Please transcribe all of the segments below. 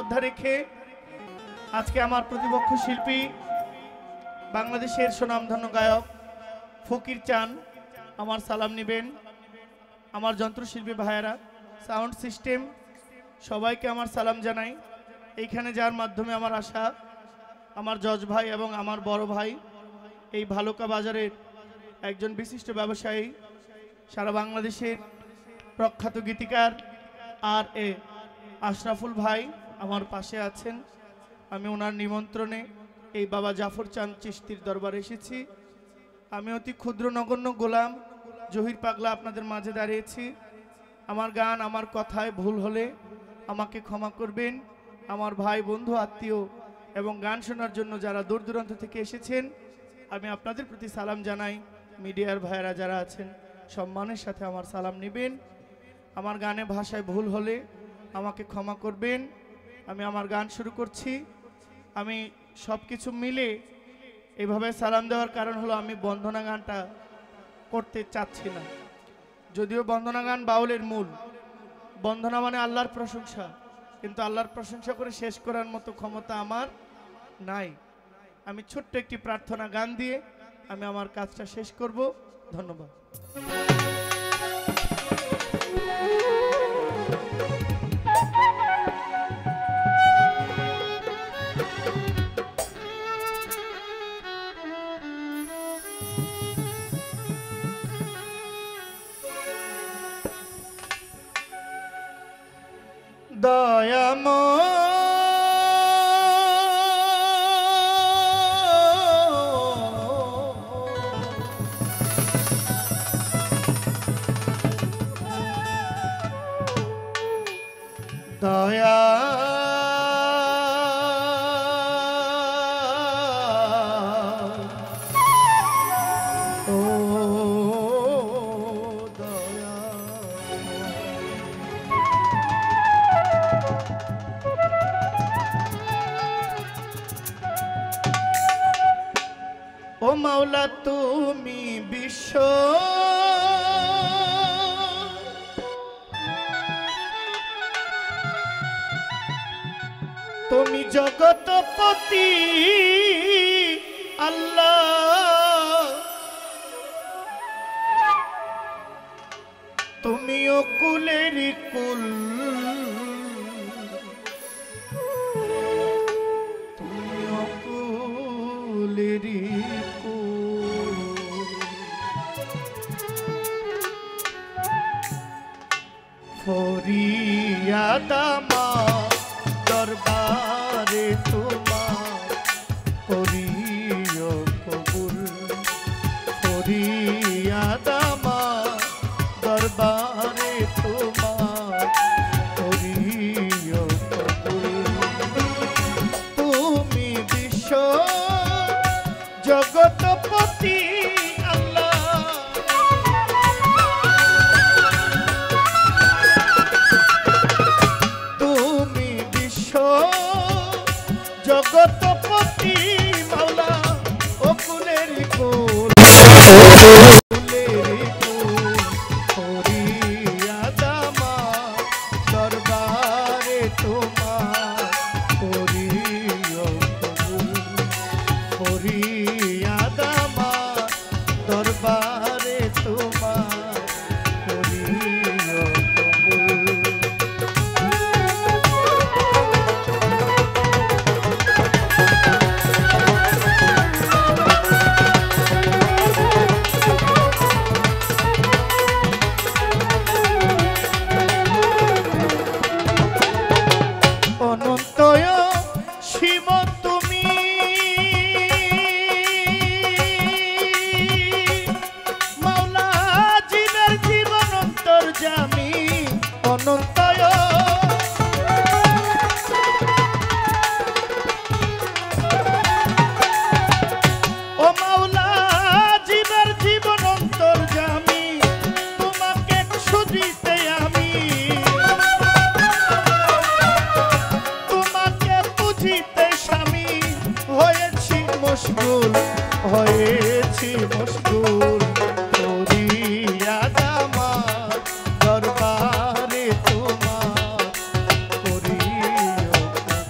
শ্রদ্ধা রেখে আজকে আমার প্রতিপক্ষ শিল্পী বাংলাদেশের সুনামধন্য গায়ক ফকির চান আমার সালাম নেবেন। আমার যন্ত্রশিল্পী ভাইয়েরা, সাউন্ড সিস্টেম সবাইকে আমার সালাম জানাই। এইখানে যার মাধ্যমে আমার আশা, আমার জজ ভাই এবং আমার বড় ভাই এই ভালুকা বাজারের একজন বিশিষ্ট ব্যবসায়ী, সারা বাংলাদেশের প্রখ্যাত গীতিকার আর এ আশরাফুল ভাই আমার পাশে আছেন। আমি ওনার নিমন্ত্রণে এই বাবা জাফর চাঁদ চিশতির দরবারে এসেছি। আমি অতি ক্ষুদ্র নগণ্য গোলাম জহির পাগলা আপনাদের মাঝে দাঁড়িয়েছি। আমার গান আমার কথায় ভুল হলে আমাকে ক্ষমা করবেন। আমার ভাই বন্ধু আত্মীয় এবং গান শোনার জন্য যারা দূর দূরান্ত থেকে এসেছেন আমি আপনাদের প্রতি সালাম জানাই। মিডিয়ার ভাইয়েরা যারা আছেন সম্মানের সাথে আমার সালাম নেবেন। আমার গানে ভাষায় ভুল হলে আমাকে ক্ষমা করবেন। আমি আমার গান শুরু করছি। আমি সব কিছু মিলে এইভাবে সালাম দেওয়ার কারণ হলো আমি বন্দনা গানটা করতে চাচ্ছি না। যদিও বন্দনা গান বাউলের মূল, বন্দনা মানে আল্লাহর প্রশংসা, কিন্তু আল্লাহর প্রশংসা করে শেষ করার মতো ক্ষমতা আমার নাই। আমি ছোট্ট একটি প্রার্থনা গান দিয়ে আমি আমার কাজটা শেষ করব। ধন্যবাদ। দয়াময় দয়া ও দয়া ও মাওলা তুমি বিশ্ব তুমি জগৎপতি আল্লাহ, তুমি অকুলের কুল, তুমি অকুলের কুল। ফরিয়াদ আমার দরবারে তোমার করিও কবুল। ফরিয়াদ আমার দরবারে তোমার করিও কবুল। তুমি বিশ্ব জগৎপতি আল্লাহ, তুমি বিশ্ব জগৎপতি মাওলা অকুলের কুল, অকুলের কুল। ফরিয়াদ আমার দরবারে তোমার করিও কবুল। ফরিয়াদ আমার দরবারে তোমার করিও কবুল। অনন্তয় শিব তুমি, মাওলা জীবের জীবন অন্তর্যামী। অনন্তয় ও মাওলা জীবের জীবন অন্তর্যামী, তোমাকে খুঁজিতে আমি, স্বামী হয়েছি মশগুল, হয়েছি মশগুল। ফরিয়াদ আমার দরবারে তোমার করিও কবুল।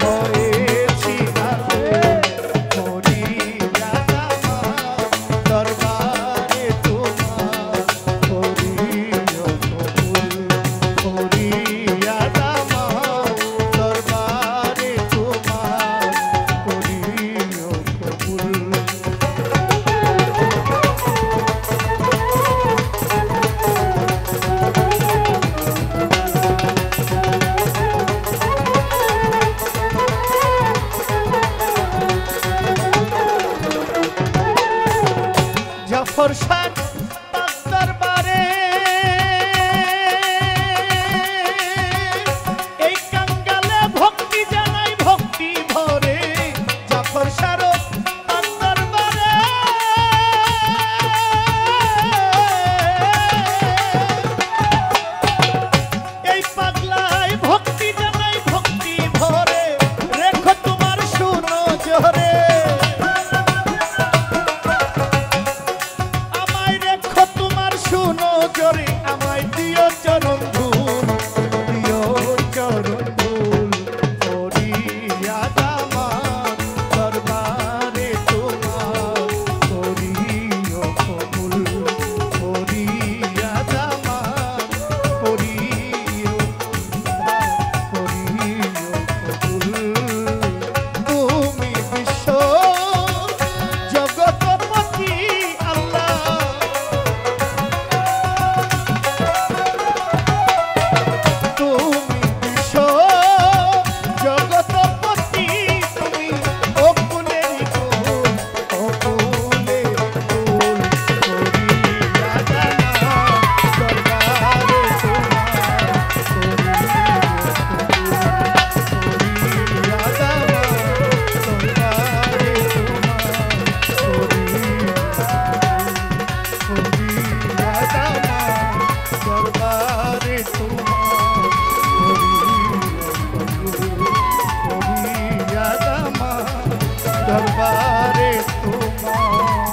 হয়েছি দরবারে তোমার করিও কবুল করিয়া দামাও দরবারে তোমার করিও কবুল। জাফর শাহ তার দরবারে এই কাঙ্গালে ভক্তি জানাই ভক্তি ভরে জাফর শাহ তার দরবারে এই পাগলায় ভক্তি জানাই ভক্তি ভরে রেখো তোমার শুনো জোরে শুনো জোরে আমায় দিও চরণ ধুল দিও চরণ ধুল করিয়া দামার দরবারে তোমার করিও কবুল করিয়া দামার করিও কবুল। তুমি বিশ্ব জগৎপতি আল্লাহ দরবারে তোমার